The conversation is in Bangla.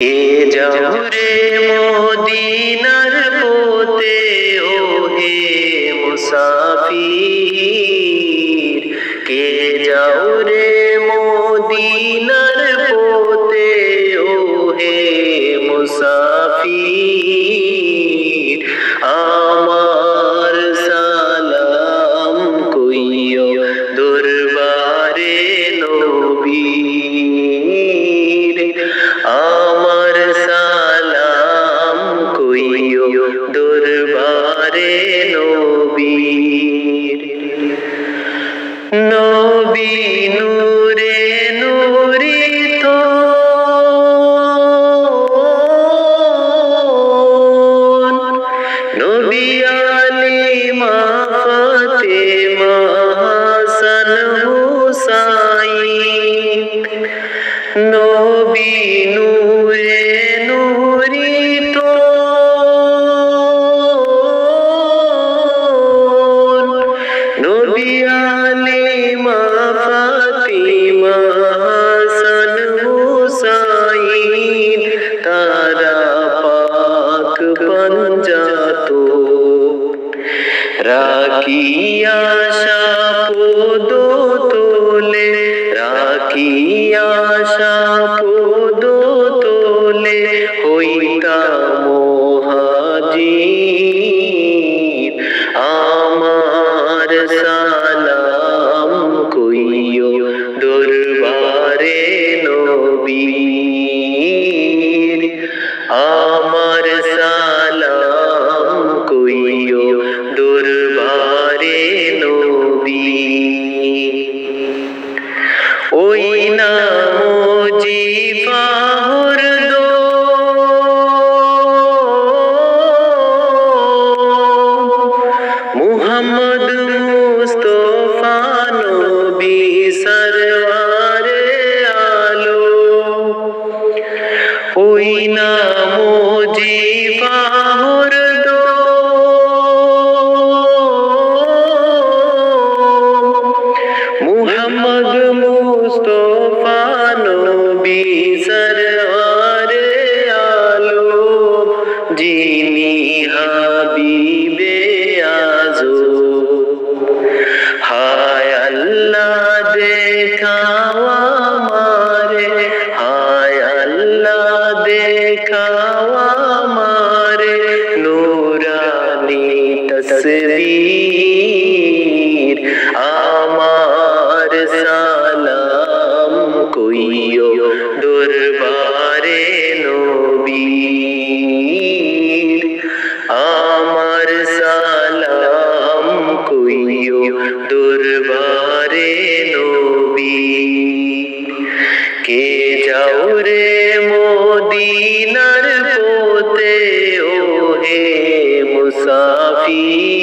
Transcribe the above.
কে যাও রে মদিনার পথে ও হে মুসাফির, কে যাও রে মদিনার পথে ও হে মুসাফির। আমার সালাম কইও দরবারে নবীর, আমার সালাম কইও দরবারে নবীর। নবী নূরে নূরিত নবী আলিমা ফাতেমা হাসান হুসাইন। নবী নূরে নূরিত নবী আলিমা ফাতিমা হাসান হুসাইন, তারা পাক পঞ্জাত রাখিয়া সাপদ তোলে, রাখিয়া সাপদ তোলে হইতা মুহাজির। আমার সালাম কইও দরবারে নবীর, আমার সালাম কইও দরবারে নবীর। ওই নাম জিফার দো মুহাম্মদ মুস্তফা নবী সরওয়ারে আলো। ওই নাম জিফার দো মুহাম্মদ মুস্তফা নবী সরওয়ারে আলো, যিনি হাবিবে আজো। হায় আল্লাহ দেখাও আমারে, হায় আল্লাহ দেখাও আমারে নূরানি তসবীর। আমার সালাম কইও দরবারে নবীর, আমার সালাম কইও দরবারে নবীর। কে যাও রে মদিনার পথে ও হে মুসাফির,